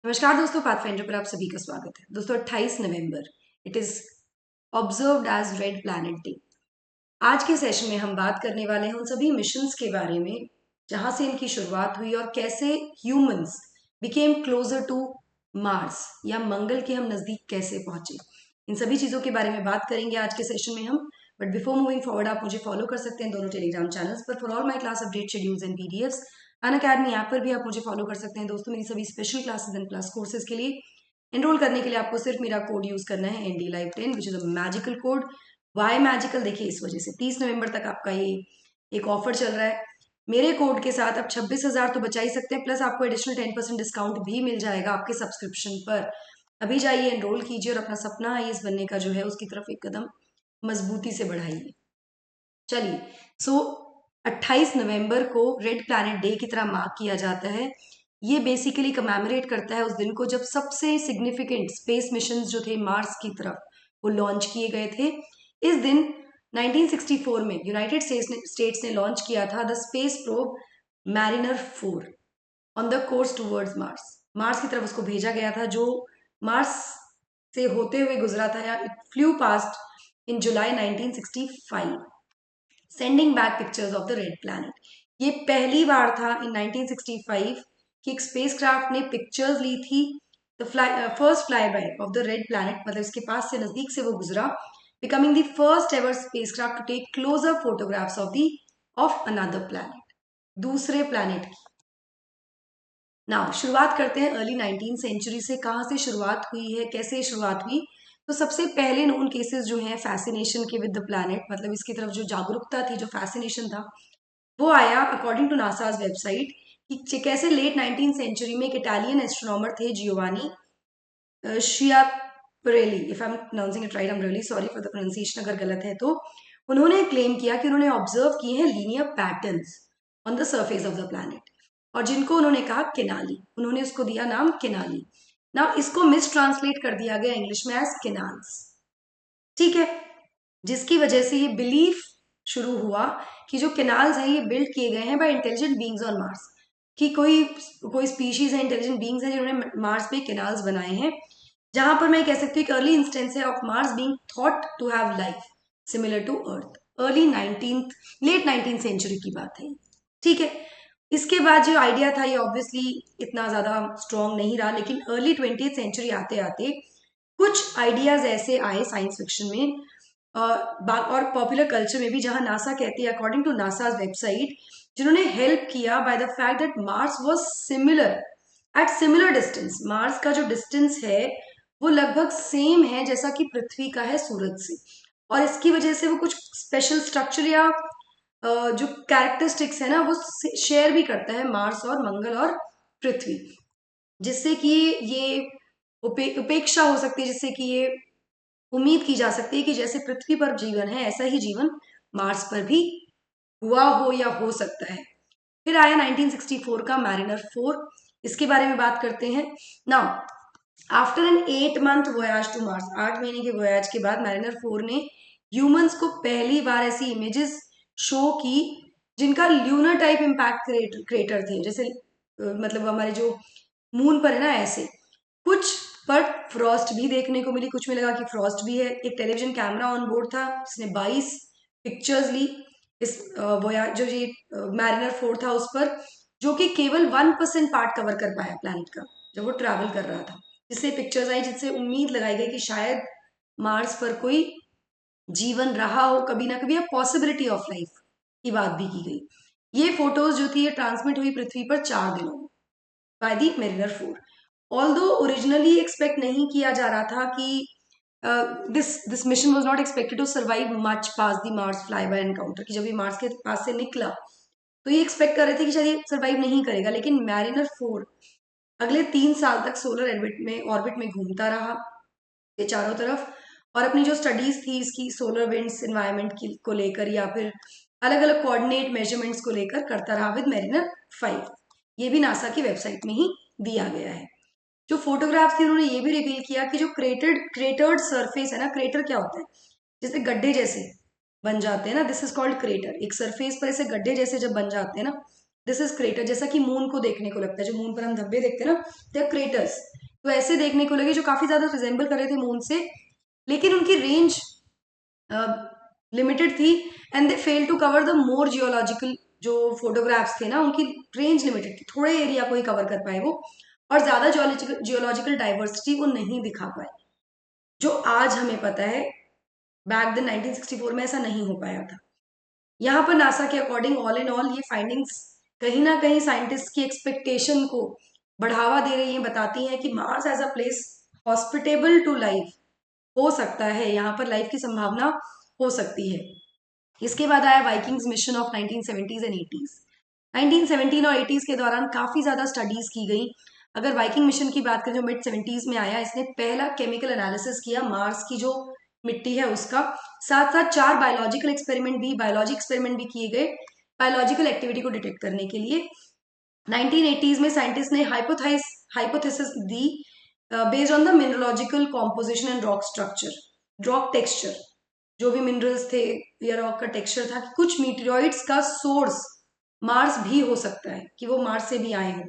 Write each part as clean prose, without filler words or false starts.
नमस्कार दोस्तों, पाथफाइंडर पर आप सभी का स्वागत है। दोस्तों 28 November it is observed as red planet day. आज के सेशन में हम बात करने वाले हैं उन सभी मिशंस के बारे में जहां से इनकी शुरुआत हुई और कैसे humans became closer to Mars या मंगल के हम नजदीक कैसे पहुंचे। इन सभी चीजों के बारे में बात करेंगे आज के सेशन में हम। बट बिफोर मूविंग फॉरवर्ड, आप मुझे फॉलो कर सकते हैं दोनों टेलीग्राम चैनल्स पर for all my class update schedules and PDFs. Unacademy app पर भी आप मुझे फॉलो कर सकते हैं दोस्तों। मेरी सभी special classes and plus courses के लिए एनरोल करने के लिए आपको सिर्फ मेरा कोड यूज करना है ND live 10 which is a magical code. Why magical? देखिए, इस वजह से 30 नवंबर तक आपका ये एक ऑफर चल रहा है। मेरे कोड के साथ आप 26,000 तो बचा ही सकते हैं, प्लस आपको एडिशनल 10% डिस्काउंट भी मिल जाएगा आपके सब्सक्रिप्शन पर। अभी जाइए, एनरोल कीजिए और अपना सपना आईएएस बनने का जो है उसकी तरफ एक कदम मजबूती से बढ़ाइए। चलिए, सो 28 नवंबर को रेड प्लैनेट डे की तरह मार्क किया जाता है। ये बेसिकली कमेमोरेट करता है उस दिन को जब सबसे सिग्निफिकेंट स्पेस मिशन जो थे मार्स की तरफ वो लॉन्च किए गए थे। इस दिन 1964 में यूनाइटेड स्टेट्स ने लॉन्च किया था the space probe mariner 4 on the course towards Mars. Mars की तरफ उसको भेजा गया था जो मार्स से होते हुए गुजरा था या it flu past in July 1965 sending back pictures of the red planet. ये पहली बार था इन 1965 कि एक स्पेसक्राफ्ट ने पिक्चर्स ली थी the first flyby of the red planet, मतलब इसके पास से नजदीक से वो गुजरा, becoming the first ever spacecraft to take closer photographs of another planet, दूसरे प्लैनेट की। नाउ शुरुआत करते हैं अर्ली 19 सेंचुरी से। कहाँ से शुरुआत हुई है, कैसे शुरुआत हुई? तो सबसे पहले नोन केसेस जो हैं फैसिनेशन के विद द प्लैनेट, मतलब इसकी तरफ जो जागरूकता थी, जो फैसिनेशन था, वो आया अकॉर्डिंग टू नासाज वेबसाइट कि कैसे लेट 19 सेंचुरी में एक इटालियन एस्ट्रोनॉमर थे Giovanni Schiaparelli, if I am pronouncing it right, I am really sorry for the pronunciation अगर गलत है तो। उन्होंने क्लेम किया कि उन्होंने ऑब्जर्व किए हैं linear patterns on the surface of the planet, और जिनको उन्होंने कहा केनाली। उन्होंने उसको दिया नाम केनाली। ना इसको मिस ट्रांसलेट कर दिया गया इंग्लिश में एज केनाल्स, ठीक है, जिसकी वजह से ये बिलीफ शुरू हुआ कि जो केनाल्स हैं ये बिल्ड किए गए हैं by intelligent beings on Mars, कि कोई कोई स्पीशीज है, इंटेलिजेंट बींग्स हैं जिन्होंने मार्स पे केनाल्स बनाए हैं। जहां पर मैं कह सकती हूँ एक अर्ली इंस्टेंस है of Mars being thought to have life similar to Earth. Early 19th late 19th century की बात है, ठीक है। इसके बाद जो आइडिया था ये ऑब्वियसली इतना ज्यादा स्ट्रॉन्ग नहीं रहा, लेकिन अर्ली 20th सेंचुरी आते आते कुछ आइडियाज ऐसे आए साइंस फिक्शन में और पॉपुलर कल्चर में भी, जहां नासा कहती है अकॉर्डिंग टू नासाज वेबसाइट, जिन्होंने हेल्प किया by the fact that Mars was similar at similar distance. Mars का जो डिस्टेंस है वो लगभग सेम है जैसा कि पृथ्वी का है सूरज से, और इसकी वजह से वो कुछ स्पेशल स्ट्रक्चर या जो कैरेक्टरिस्टिक्स है ना वो शेयर भी करता है मार्स और मंगल और पृथ्वी, जिससे कि ये उपेक्षा हो सकती है, जिससे कि ये उम्मीद की जा सकती है कि जैसे पृथ्वी पर जीवन है ऐसा ही जीवन मार्स पर भी हुआ हो या हो सकता है। फिर आया 1964 का मैरिनर 4। इसके बारे में बात करते हैं। Now after an 8 month voyage to Mars, 8 महीने के वोयाज के बाद मैरिनर 4 ने ह्यूमंस को पहली बार ऐसी इमेजेस शो की जिनका ल्यूनर टाइप इम्पैक्ट क्रेटर थे, जैसे मतलब हमारे जो मून पर है ना ऐसे कुछ, पर फ्रॉस्ट भी देखने को मिली। कुछ में लगा कि फ्रॉस्ट भी है। एक टेलीविजन कैमरा ऑन बोर्ड था जिसने 22 पिक्चर्स ली इस जो ये मैरिनर 4 था उस पर, जो कि केवल 1% पार्ट कवर कर पाया प्लैनेट का जब वो ट्रैवल कर रहा था, जिससे पिक्चर्स आई, जिससे उम्मीद लगाई गई कि शायद मार्स पर कोई जीवन रहा हो कभी ना कभी, या पॉसिबिलिटी ऑफ लाइफ की बात भी की गई। ये फोटोज जो थी ये ट्रांसमिट हुई पृथ्वी पर 4 दिनों में by the Mariner 4। Although originally expect नहीं किया जा रहा था कि this mission was not expected to survive much past the Mars flyby encounter, कि जब ये मार्स के पास से निकला तो ये एक्सपेक्ट कर रहे थे कि शायद ये सर्वाइव नहीं करेगा, लेकिन मैरिनर 4 अगले 3 साल तक सोलर ऑर्बिट में घूमता रहा ये चारों तरफ, और अपनी जो स्टडीज थी इसकी सोलर विंड्स एनवायरमेंट की को लेकर या फिर अलग अलग कोऑर्डिनेट मेजरमेंट्स को लेकर करता रहा विद मेरिनर 5। ये भी नासा की वेबसाइट में ही दिया गया है। जो फोटोग्राफ्स थी उन्होंने ये भी रिवील किया कि जो क्रेटर्ड सरफेस है ना, क्रेटर क्या होता है, जैसे गड्ढे जैसे बन जाते हैं ना, दिस इज कॉल्ड क्रेटर। एक सरफेस पर ऐसे गड्ढे जैसे जब बन जाते हैं ना, दिस इज क्रेटर, जैसा कि मून को देखने को लगता है, जो मून पर हम धब्बे देखते हैं ना, दे क्रेटर्स, तो ऐसे देखने को लगे, जो काफी ज्यादा रिजेंबल कर रहे थे मून से, लेकिन उनकी रेंज लिमिटेड थी, and they fail to cover the more geological, जो फोटोग्राफ्स थे ना उनकी रेंज लिमिटेड थी, थोड़े एरिया को ही कवर कर पाए वो, और ज्यादा जियोलॉजिकल डाइवर्सिटी वो नहीं दिखा पाए, जो आज हमें पता है बैक द 1964 में ऐसा नहीं हो पाया था। यहाँ पर नासा के अकॉर्डिंग ऑल इन ऑल ये फाइंडिंग्स कहीं ना कहीं साइंटिस्ट की एक्सपेक्टेशन को बढ़ावा दे रही हैं, बताती हैं कि Mars as a place hospitable to life हो सकता है, यहाँ पर लाइफ की संभावना हो सकती है। इसके बाद आया Vikings mission of 1970s and 80s। 1917 और 80s के दौरान काफी ज्यादा स्टडीज की गई। अगर वाइकिंग मिशन की बात करें जो मिड 70s में आया, इसने पहला केमिकल एनालिसिस किया मार्स की जो मिट्टी है उसका, साथ साथ 4 बायोलॉजी एक्सपेरिमेंट भी किए गए बायोलॉजिकल एक्टिविटी को डिटेक्ट करने के लिए। 1980s में साइंटिस्ट ने hypothesis the based on the mineralogical composition and rock structure, rock texture, जो भी मिनरल्स थे या रॉक का टेक्सचर था, कि कुछ मीटेरॉइड्स का सोर्स मार्स भी हो सकता है, कि वो मार्स से भी आए हों।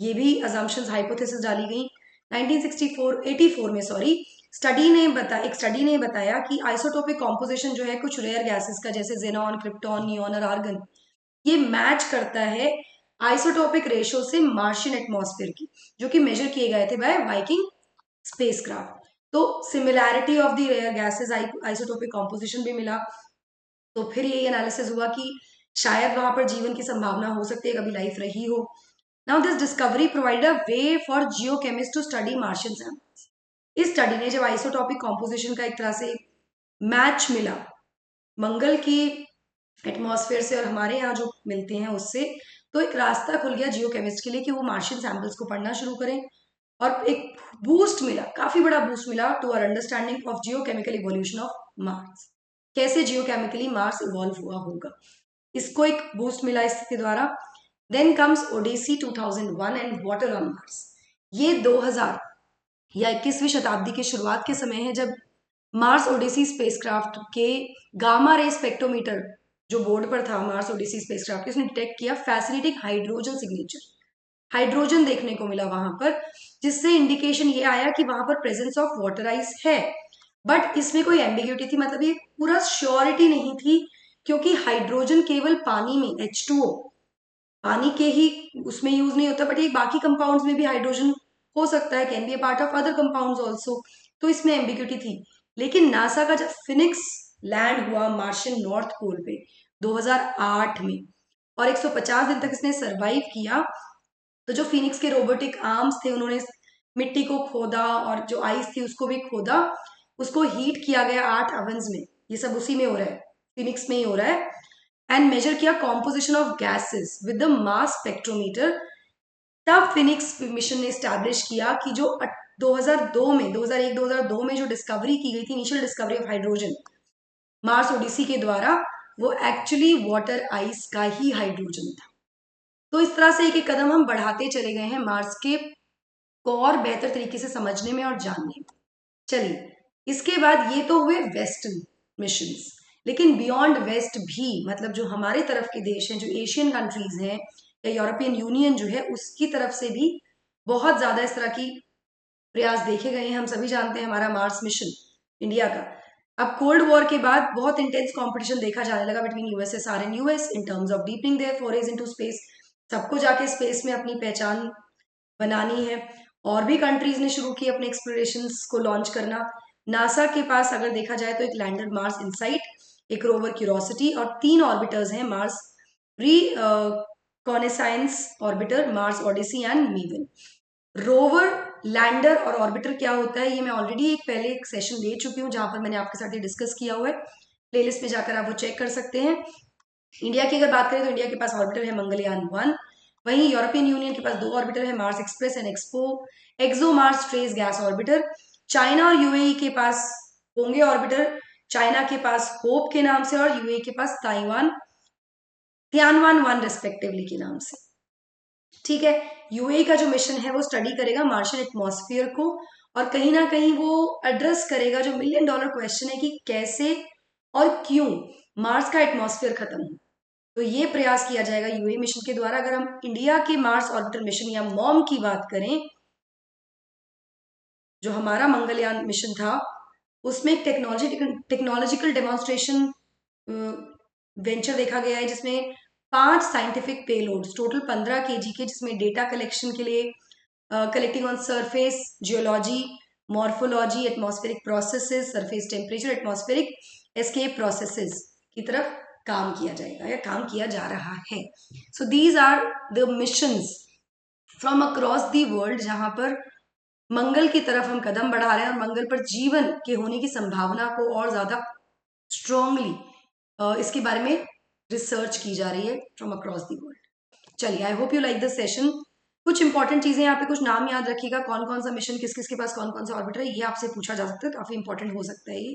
ये भी अजम्पशंस, हाइपोथेसिस डाली गई। 1984 में एक स्टडी ने बताया कि आइसोटोपिक कॉम्पोजिशन जो है कुछ रेयर गैसेस का, जैसे जेनॉन, क्रिप्टॉन, नियॉन और आर्गन, ये मैच करता है आइसोटोपिक रेशियो से मार्शियन एटमॉस्फेयर की, जो कि मेजर किए गए थे बाय वाइकिंग स्पेसक्राफ्ट। तो similarity of the rare gases, isotopic composition भी मिला। तो फिर ये एनालिसिस हुआ कि शायद वहां पर जीवन की संभावना हो सकती है, कभी लाइफ रही हो। Now this discovery provide a way for geochemist to study Martian samples. इस स्टडी ने जब आइसोटॉपिक कॉम्पोजिशन का एक तरह से मैच मिला मंगल की एटमॉस्फेयर से और हमारे यहाँ जो मिलते हैं उससे, तो एक रास्ता खुल गया जियोकेमिस्ट के लिए कि वो मार्शियन सैंपल्स को पढ़ना शुरू करें, और एक बूस्ट मिला, काफी बड़ा बूस्ट मिला to our understanding of geochemical evolution of Mars. कैसे जियोकेमिकली मार्स इवॉल्व हुआ होगा, इसको एक बूस्ट मिला इसके द्वारा। Then comes Odyssey 2001 and water on Mars. ये 2000 या 21वीं शताब्दी के शुरुआत के समय है, जब मार्स ओडेसी स्पेसक्राफ्ट के गामा रे स्पेक्ट्रोमीटर जो बोर्ड पर था मार्स ओडेसी स्पेसक्राफ्ट के, उसने डिटेक्ट किया फैसिनेटिंग हाइड्रोजन सिग्नेचर, हाइड्रोजन देखने को मिला वहां पर, जिससे इंडिकेशन ये आया कि वहां पर प्रेजेंस ऑफ वाटर आइस है। बट इसमें कोई एम्बिग्यूटी थी, मतलब ये पूरा श्योरिटी नहीं थी, क्योंकि हाइड्रोजन केवल पानी में H2O, पानी के ही उसमें यूज नहीं होता, बट ये बाकी कंपाउंड्स में भी हाइड्रोजन हो सकता है, can be a part of other compounds also, तो इसमें एम्बिग्यूटी थी। लेकिन नासा का जब फिनिक्स लैंड हुआ मार्शियन नॉर्थ पोल पे 2008 में, और 150 दिन तक इसने सरवाइव किया, तो जो फिनिक्स के रोबोटिक आर्म्स थे उन्होंने मिट्टी को खोदा और जो आइस थी उसको भी खोदा, उसको हीट किया गया 8 ovens में, ये सब उसी में हो रहा है, फिनिक्स में ही हो रहा है, एंड मेजर किया composition of gases with the mass spectrometer. तब फिनिक्स मिशन ने स्टैब्लिश किया कि जो 2002 में 2001-2002 में जो डिस्कवरी की गई थी, initial discovery of hydrogen Mars Odyssey के द्वारा, वो एक्चुअली वाटर आइस का ही हाइड्रोजन था। तो इस तरह से एक एक कदम हम बढ़ाते चले गए हैं मार्स के को और बेहतर तरीके से समझने में और जानने में। चलिए, इसके बाद ये तो हुए वेस्टर्न मिशंस, लेकिन बियॉन्ड वेस्ट भी, मतलब जो हमारे तरफ के देश हैं, जो एशियन कंट्रीज हैं या यूरोपियन यूनियन जो है, उसकी तरफ से भी बहुत ज्यादा इस तरह की प्रयास देखे गए हैं। हम सभी जानते हैं हमारा मार्स मिशन इंडिया का। अब कोल्ड वॉर के बाद बहुत इंटेंस कंपटीशन देखा जाने लगा between USSR and US in terms of deepening their forays into space. सबको जाके स्पेस में अपनी पहचान बनानी है, और भी कंट्रीज ने शुरू की अपने एक्सप्लोरेशंस को लॉन्च करना। नासा के पास अगर देखा जाए तो एक लैंडर मार्स इनसाइट, एक रोवर क्यूरोसिटी, और 3 ऑर्बिटर्स हैं, Mars reconnaissance orbiter, Mars Odyssey and MAVEN. Rover, lander और ऑर्बिटर क्या होता है, ये मैं ऑलरेडी पहले एक सेशन ले चुकी हूँ जहां पर मैंने आपके साथ ये डिस्कस किया हुआ है, प्लेलिस्ट में जाकर आप वो चेक कर सकते हैं। इंडिया की अगर बात करें तो इंडिया के पास ऑर्बिटर है मंगलयान 1, वहीं यूरोपियन यूनियन के पास 2 ऑर्बिटर है, Mars Express and ExoMars trace gas orbiter. China और यूएई के पास होंगे ऑर्बिटर, चाइना के पास होप के नाम से और यूएई के पास तियानवान 1 रेस्पेक्टिवली के नाम से। ठीक है, यूएई का जो मिशन है वो स्टडी करेगा मार्शियन एटमॉस्फेयर को, और कहीं ना कहीं वो एड्रेस करेगा जो $1 मिलियन क्वेश्चन है कि कैसे और क्यों मार्स का एटमॉस्फेयर खत्म हो। तो ये प्रयास किया जाएगा यूए मिशन के द्वारा। अगर हम इंडिया के मार्स ऑर्बिटर मिशन या मॉम की बात करें, जो हमारा मंगलयान मिशन था, उसमें एक टेक्नोलॉजिकल डेमोन्स्ट्रेशन वेंचर देखा गया है, जिसमें 5 साइंटिफिक पेलोड्स टोटल 15 kg के, जिसमें डेटा कलेक्शन के लिए collecting on surface geology, morphology, atmospheric processes, surface temperature, atmospheric escape processes की तरफ काम किया जाएगा या काम किया जा रहा है। So these are the missions from across the world, जहां पर मंगल की तरफ हम कदम बढ़ा रहे हैं और मंगल पर जीवन के होने की संभावना को और ज्यादा स्ट्रांगली इसके बारे में रिसर्च की जा रही है फ्रॉम अक्रॉस दी वर्ल्ड। चलिए, I hope you like this session. कुछ इंपॉर्टेंट चीजें यहाँ पे, कुछ नाम याद रखिएगा, कौन कौन सा मिशन, किस किस के पास कौन कौन सा ऑर्बिटर है, ये आपसे पूछा जा सकता है, काफी इंपॉर्टेंट हो सकता है ये।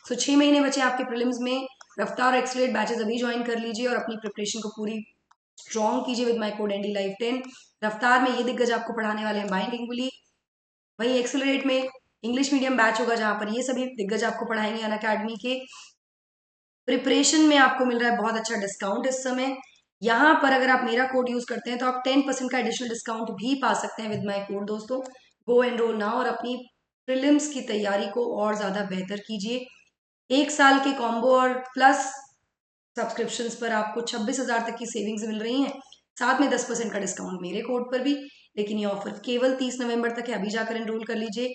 सो 6 महीने बचे आपके प्रीलिम्स में। रफ्तार और एक्सेलरेट बैचेस अभी ज्वाइन कर लीजिए और अपनी प्रिपरेशन को पूरी स्ट्रॉन्ग कीजिए with my code ND live 10। रफ्तार में ये दिग्गज आपको पढ़ाने वाले हैं बाइलिंगुअली, वहीं एक्सेलरेट में इंग्लिश मीडियम बैच होगा जहां पर ये सभी दिग्गज आपको पढ़ाएंगे अन अकेडमी के। प्रिपरेशन में आपको मिल रहा है बहुत अच्छा डिस्काउंट इस समय। यहाँ पर अगर आप मेरा कोड यूज करते हैं तो आप 10% का एडिशनल डिस्काउंट भी पा सकते हैं विद माई कोड। दोस्तों, गो एनरोल नाउ और अपनी प्रीलिम्स की तैयारी को और ज्यादा बेहतर कीजिए। 1 साल के कॉम्बो और प्लस सब्सक्रिप्शंस पर आपको 26,000 तक की सेविंग्स मिल रही हैं, साथ में 10% का डिस्काउंट मेरे कोड पर भी। लेकिन ये ऑफर केवल 30 नवंबर तक है, अभी जाकर एनरोल कर लीजिए।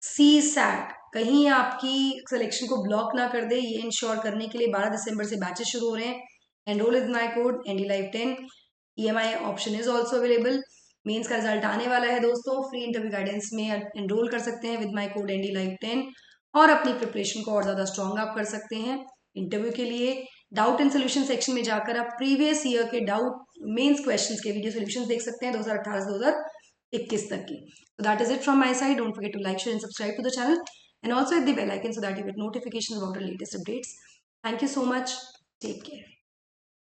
सी सैट कहीं आपकी सिलेक्शन को ब्लॉक ना कर दे, ये इंश्योर करने के लिए 12 दिसंबर से बैचेस शुरू हो रहे हैं। Enrol with my code ND live 10। EMI option is also available. Mains का रिजल्ट आने वाला है दोस्तों, फ्री इंटरव्यू गाइडेंस में एनरोल कर सकते हैं with my code ND live 10 और अपनी प्रिपरेशन को और ज्यादा स्ट्रॉन्ग आप कर सकते हैं इंटरव्यू के लिए। डाउट एंड सोल्यूशन सेक्शन में जाकर आप प्रीवियस ईयर के डाउट मेंस क्वेश्चंस के वीडियो सोल्यूशन देख सकते हैं 2018 से 2021 तक की। So that is it from my side. Don't forget to like, share and subscribe to the channel and also hit the bell icon so that you get notifications about the latest updates. Thank you so much. Take care.